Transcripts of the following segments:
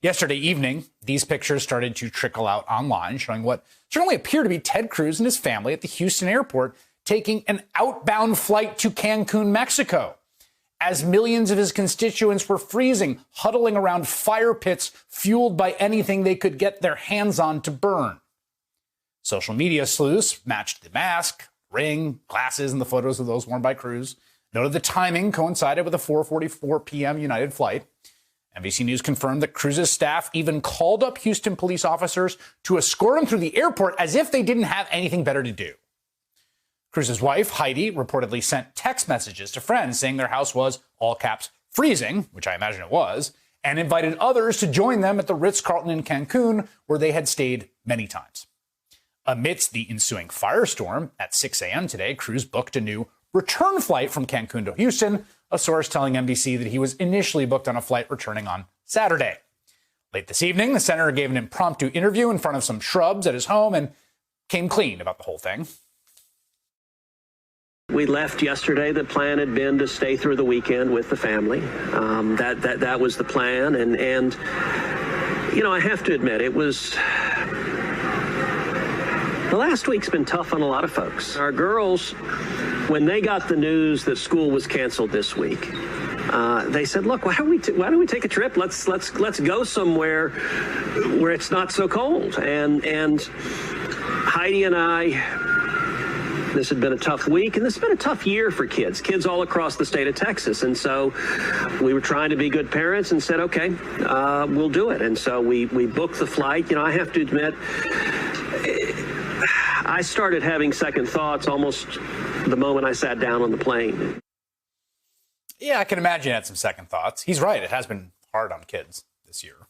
Yesterday evening, these pictures started to trickle out online, showing what certainly appeared to be Ted Cruz and his family at the Houston airport taking an outbound flight to Cancun, Mexico, as millions of his constituents were freezing, huddling around fire pits fueled by anything they could get their hands on to burn. Social media sleuths matched the mask, ring, glasses, and the photos of those worn by Cruz, noted the timing coincided with a 4:44 p.m. United flight. NBC News confirmed that Cruz's staff even called up Houston police officers to escort him through the airport as if they didn't have anything better to do. Cruz's wife, Heidi, reportedly sent text messages to friends saying their house was, all caps, freezing, which I imagine it was, and invited others to join them at the Ritz-Carlton in Cancun, where they had stayed many times. Amidst the ensuing firestorm, at 6 a.m. today, Cruz booked a new return flight from Cancun to Houston, a source telling NBC that he was initially booked on a flight returning on Saturday. Late this evening, the senator gave an impromptu interview in front of some shrubs at his home and came clean about the whole thing. We left yesterday. The plan had been to stay through the weekend with the family. That was the plan. And you know, I have to admit, the last week's been tough on a lot of folks. Our girls, when they got the news that school was canceled this week, they said, "Look, why don't we take a trip? Let's go somewhere where it's not so cold." And Heidi and I. This had been a tough week, and this has been a tough year for kids all across the state of Texas. And so we were trying to be good parents and said, okay, we'll do it. And so we booked the flight. You know, I have to admit, I started having second thoughts almost the moment I sat down on the plane. Yeah, I can imagine you had some second thoughts. He's right. It has been hard on kids this year.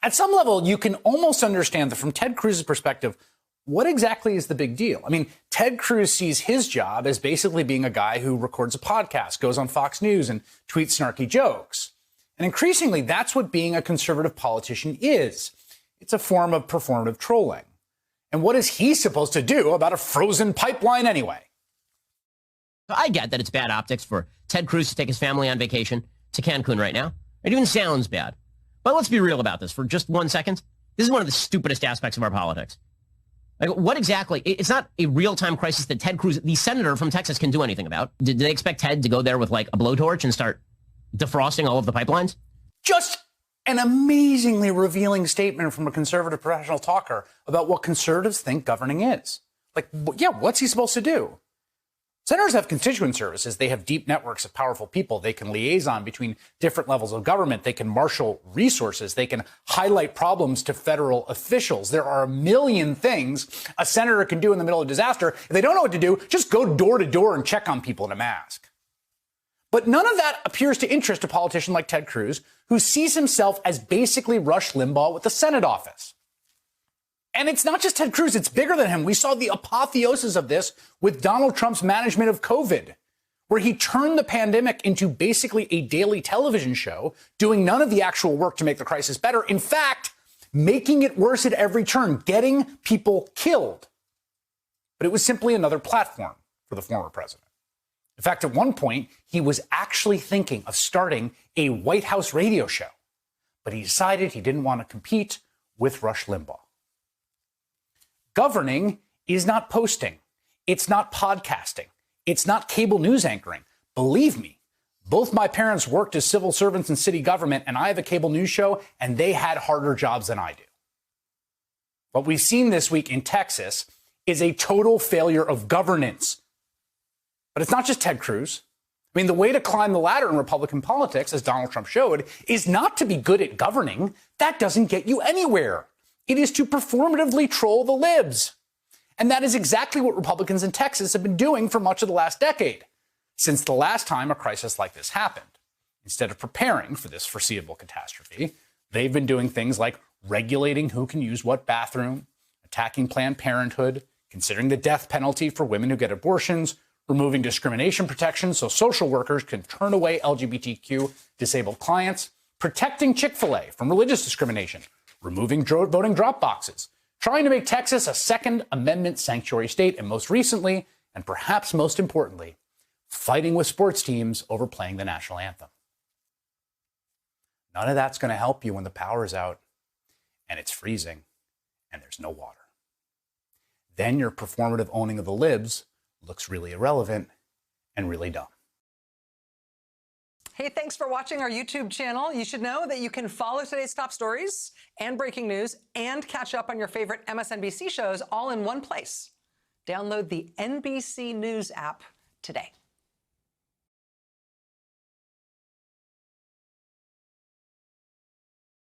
At some level, you can almost understand that from Ted Cruz's perspective, what exactly is the big deal? I mean, Ted Cruz sees his job as basically being a guy who records a podcast, goes on Fox News, and tweets snarky jokes. And increasingly, that's what being a conservative politician is. It's a form of performative trolling. And what is he supposed to do about a frozen pipeline anyway? I get that it's bad optics for Ted Cruz to take his family on vacation to Cancun right now. It even sounds bad. But let's be real about this for just 1 second. This is one of the stupidest aspects of our politics. Like, what exactly? It's not a real-time crisis that Ted Cruz, the senator from Texas, can do anything about. Did they expect Ted to go there with, like, a blowtorch and start defrosting all of the pipelines? Just an amazingly revealing statement from a conservative professional talker about what conservatives think governing is. Like, yeah, what's he supposed to do? Senators have constituent services. They have deep networks of powerful people. They can liaison between different levels of government. They can marshal resources. They can highlight problems to federal officials. There are a million things a senator can do in the middle of disaster. If they don't know what to do, just go door to door and check on people in a mask. But none of that appears to interest a politician like Ted Cruz, who sees himself as basically Rush Limbaugh with the Senate office. And it's not just Ted Cruz, it's bigger than him. We saw the apotheosis of this with Donald Trump's management of COVID, where he turned the pandemic into basically a daily television show, doing none of the actual work to make the crisis better. In fact, making it worse at every turn, getting people killed. But it was simply another platform for the former president. In fact, at one point, he was actually thinking of starting a White House radio show, but he decided he didn't want to compete with Rush Limbaugh. Governing is not posting. It's not podcasting. It's not cable news anchoring. Believe me, both my parents worked as civil servants in city government, and I have a cable news show, and they had harder jobs than I do. What we've seen this week in Texas is a total failure of governance. But it's not just Ted Cruz. I mean, the way to climb the ladder in Republican politics, as Donald Trump showed, is not to be good at governing. That doesn't get you anywhere. It is to performatively troll the libs. And that is exactly what Republicans in Texas have been doing for much of the last decade, since the last time a crisis like this happened. Instead of preparing for this foreseeable catastrophe, they've been doing things like regulating who can use what bathroom, attacking Planned Parenthood, considering the death penalty for women who get abortions, removing discrimination protections so social workers can turn away LGBTQ disabled clients, protecting Chick-fil-A from religious discrimination, removing voting drop boxes, trying to make Texas a Second Amendment sanctuary state, and most recently, and perhaps most importantly, fighting with sports teams over playing the national anthem. None of that's going to help you when the power's out and it's freezing and there's no water. Then your performative owning of the libs looks really irrelevant and really dumb. Hey, thanks for watching our YouTube channel. You should know that you can follow today's top stories and breaking news and catch up on your favorite MSNBC shows all in one place. Download the NBC News app today.